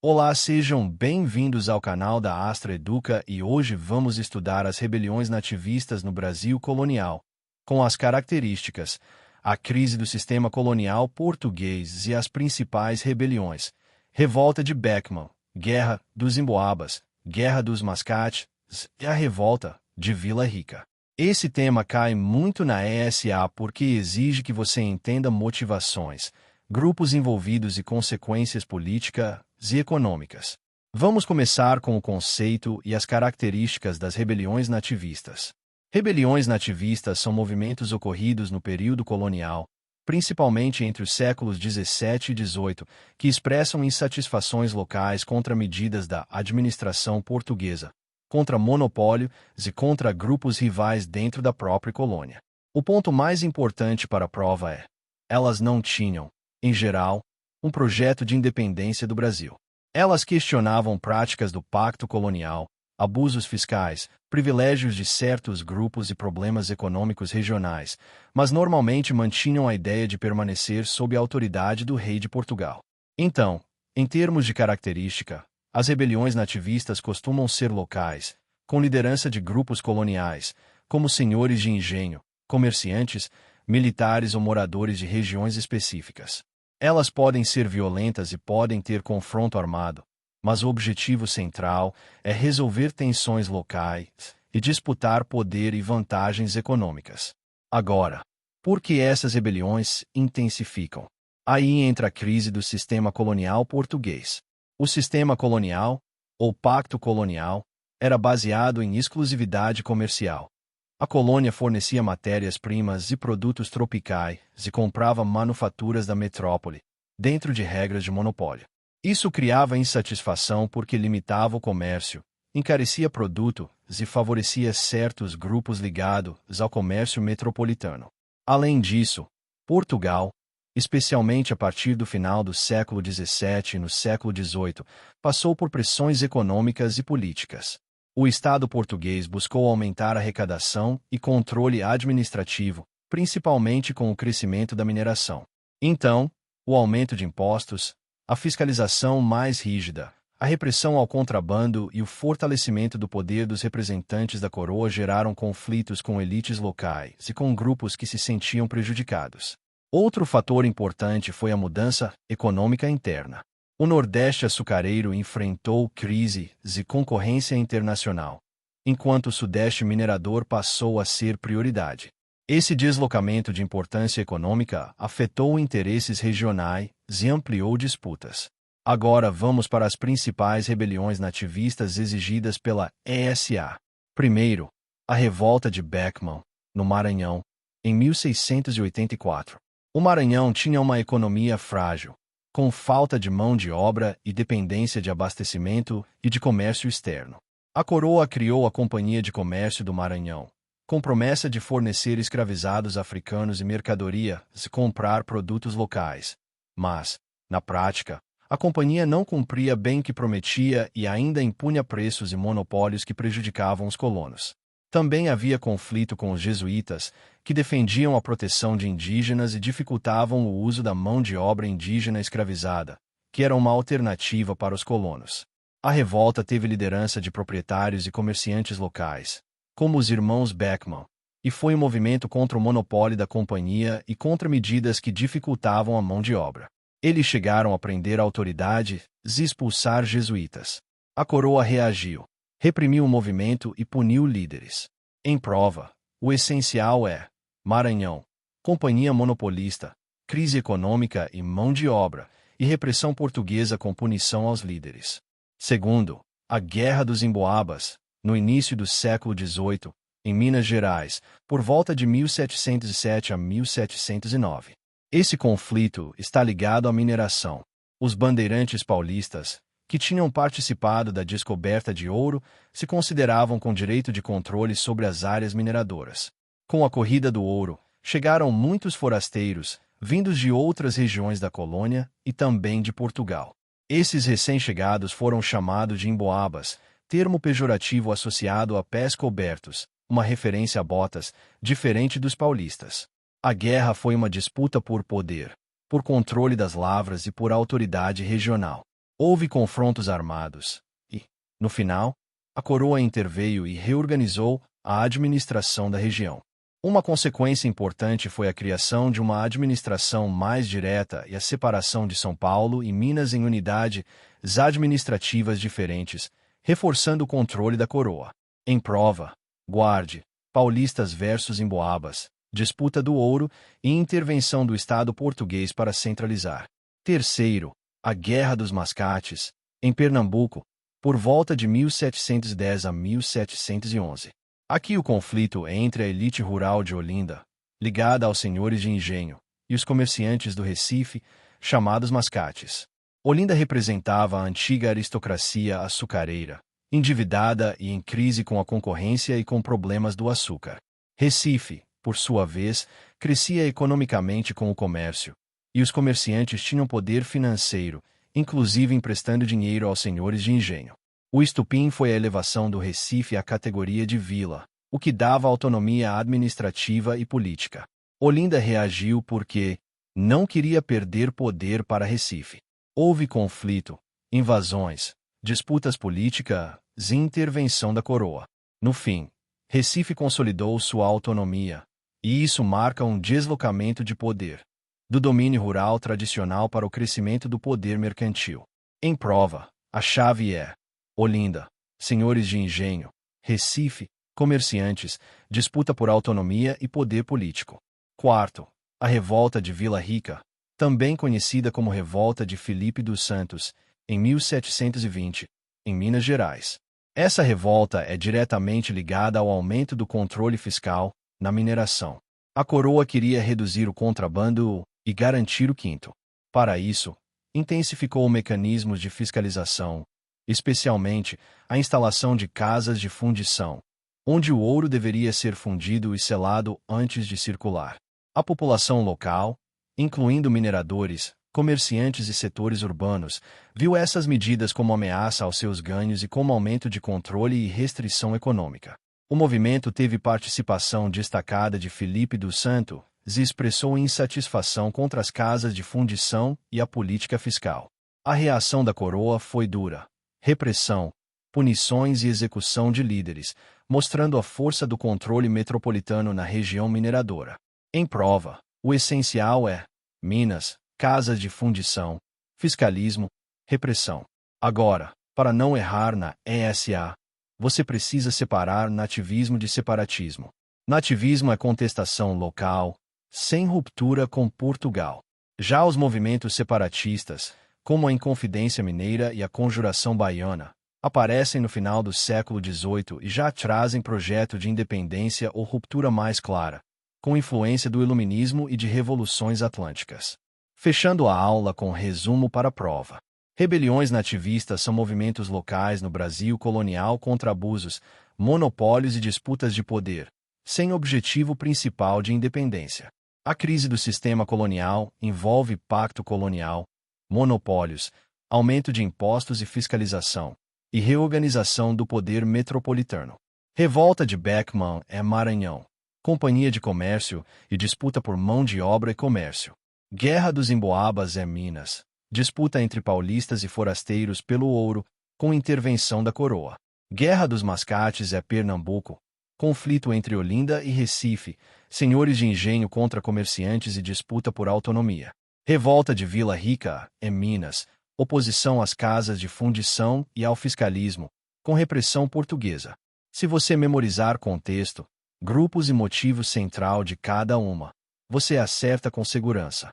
Olá, sejam bem-vindos ao canal da Astra Educa e hoje vamos estudar as rebeliões nativistas no Brasil colonial, com as características, a crise do sistema colonial português e as principais rebeliões. Revolta de Beckman, Guerra dos Emboabas, Guerra dos Mascates e a Revolta de Vila Rica. Esse tema cai muito na ESA porque exige que você entenda motivações, grupos envolvidos e consequências políticas e econômicas. Vamos começar com o conceito e as características das rebeliões nativistas. Rebeliões nativistas são movimentos ocorridos no período colonial, principalmente entre os séculos 17 e 18, que expressam insatisfações locais contra medidas da administração portuguesa, contra monopólios e contra grupos rivais dentro da própria colônia. O ponto mais importante para a prova é: elas não tinham, em geral, um projeto de independência do Brasil. Elas questionavam práticas do pacto colonial, abusos fiscais, privilégios de certos grupos e problemas econômicos regionais, mas normalmente mantinham a ideia de permanecer sob a autoridade do rei de Portugal. Então, em termos de característica, as rebeliões nativistas costumam ser locais, com liderança de grupos coloniais, como senhores de engenho, comerciantes, militares ou moradores de regiões específicas. Elas podem ser violentas e podem ter confronto armado, mas o objetivo central é resolver tensões locais e disputar poder e vantagens econômicas. Agora, por que essas rebeliões intensificam? Aí entra a crise do sistema colonial português. O sistema colonial, ou pacto colonial, era baseado em exclusividade comercial. A colônia fornecia matérias-primas e produtos tropicais e comprava manufaturas da metrópole, dentro de regras de monopólio. Isso criava insatisfação porque limitava o comércio, encarecia produtos e favorecia certos grupos ligados ao comércio metropolitano. Além disso, Portugal, especialmente a partir do final do século XVII e no século XVIII, passou por pressões econômicas e políticas. O Estado português buscou aumentar a arrecadação e controle administrativo, principalmente com o crescimento da mineração. Então, o aumento de impostos, a fiscalização mais rígida, a repressão ao contrabando e o fortalecimento do poder dos representantes da coroa geraram conflitos com elites locais e com grupos que se sentiam prejudicados. Outro fator importante foi a mudança econômica interna. O Nordeste açucareiro enfrentou crises e concorrência internacional, enquanto o Sudeste minerador passou a ser prioridade. Esse deslocamento de importância econômica afetou interesses regionais e ampliou disputas. Agora vamos para as principais rebeliões nativistas exigidas pela ESA. Primeiro, a Revolta de Beckman, no Maranhão, em 1684. O Maranhão tinha uma economia frágil, com falta de mão de obra e dependência de abastecimento e de comércio externo. A coroa criou a Companhia de Comércio do Maranhão, com promessa de fornecer escravizados africanos e mercadoria e comprar produtos locais. Mas, na prática, a companhia não cumpria bem o que prometia e ainda impunha preços e monopólios que prejudicavam os colonos. Também havia conflito com os jesuítas, que defendiam a proteção de indígenas e dificultavam o uso da mão de obra indígena escravizada, que era uma alternativa para os colonos. A revolta teve liderança de proprietários e comerciantes locais, como os irmãos Beckman, e foi um movimento contra o monopólio da companhia e contra medidas que dificultavam a mão de obra. Eles chegaram a prender a autoridade e expulsar jesuítas. A coroa reagiu, reprimiu o movimento e puniu líderes. Em prova, o essencial é: Maranhão, companhia monopolista, crise econômica e mão de obra, e repressão portuguesa com punição aos líderes. Segundo, a Guerra dos Emboabas, no início do século XVIII, em Minas Gerais, por volta de 1707 a 1709. Esse conflito está ligado à mineração. Os bandeirantes paulistas, que tinham participado da descoberta de ouro, se consideravam com direito de controle sobre as áreas mineradoras. Com a corrida do ouro, chegaram muitos forasteiros, vindos de outras regiões da colônia e também de Portugal. Esses recém-chegados foram chamados de emboabas, termo pejorativo associado a pés cobertos, uma referência a botas, diferente dos paulistas. A guerra foi uma disputa por poder, por controle das lavras e por autoridade regional. Houve confrontos armados e, no final, a coroa interveio e reorganizou a administração da região. Uma consequência importante foi a criação de uma administração mais direta e a separação de São Paulo e Minas em unidades administrativas diferentes, reforçando o controle da coroa. Em prova, guarde, paulistas versus emboabas, disputa do ouro e intervenção do Estado português para centralizar. Terceiro, a Guerra dos Mascates, em Pernambuco, por volta de 1710 a 1711. Aqui o conflito é entre a elite rural de Olinda, ligada aos senhores de engenho, e os comerciantes do Recife, chamados mascates. Olinda representava a antiga aristocracia açucareira, endividada e em crise com a concorrência e com problemas do açúcar. Recife, por sua vez, crescia economicamente com o comércio, e os comerciantes tinham poder financeiro, inclusive emprestando dinheiro aos senhores de engenho. O estupim foi a elevação do Recife à categoria de vila, o que dava autonomia administrativa e política. Olinda reagiu porque não queria perder poder para Recife. Houve conflito, invasões, disputas políticas e intervenção da coroa. No fim, Recife consolidou sua autonomia, e isso marca um deslocamento de poder do domínio rural tradicional para o crescimento do poder mercantil. Em prova, a chave é Olinda, senhores de engenho, Recife, comerciantes, disputa por autonomia e poder político. Quarto, a Revolta de Vila Rica, também conhecida como Revolta de Filipe dos Santos, em 1720, em Minas Gerais. Essa revolta é diretamente ligada ao aumento do controle fiscal na mineração. A coroa queria reduzir o contrabando e garantir o quinto. Para isso, intensificou mecanismos de fiscalização, especialmente a instalação de casas de fundição, onde o ouro deveria ser fundido e selado antes de circular. A população local, incluindo mineradores, comerciantes e setores urbanos, viu essas medidas como ameaça aos seus ganhos e como aumento de controle e restrição econômica. O movimento teve participação destacada de Filipe dos Santos e expressou insatisfação contra as casas de fundição e a política fiscal. A reação da coroa foi dura: repressão, punições e execução de líderes, mostrando a força do controle metropolitano na região mineradora. Em prova, o essencial é Minas, casas de fundição, fiscalismo, repressão. Agora, para não errar na ESA, você precisa separar nativismo de separatismo. Nativismo é contestação local, sem ruptura com Portugal. Já os movimentos separatistas, como a Inconfidência Mineira e a Conjuração Baiana, aparecem no final do século XVIII e já trazem projeto de independência ou ruptura mais clara, com influência do iluminismo e de revoluções atlânticas. Fechando a aula com resumo para a prova. Rebeliões nativistas são movimentos locais no Brasil colonial contra abusos, monopólios e disputas de poder, sem objetivo principal de independência. A crise do sistema colonial envolve pacto colonial, monopólios, aumento de impostos e fiscalização, e reorganização do poder metropolitano. Revolta de Beckman é Maranhão, companhia de comércio e disputa por mão de obra e comércio. Guerra dos Emboabas é Minas, disputa entre paulistas e forasteiros pelo ouro, com intervenção da coroa. Guerra dos Mascates é Pernambuco, conflito entre Olinda e Recife, senhores de engenho contra comerciantes e disputa por autonomia. Revolta de Vila Rica é Minas, oposição às casas de fundição e ao fiscalismo, com repressão portuguesa. Se você memorizar contexto, grupos e motivo central de cada uma, você acerta com segurança.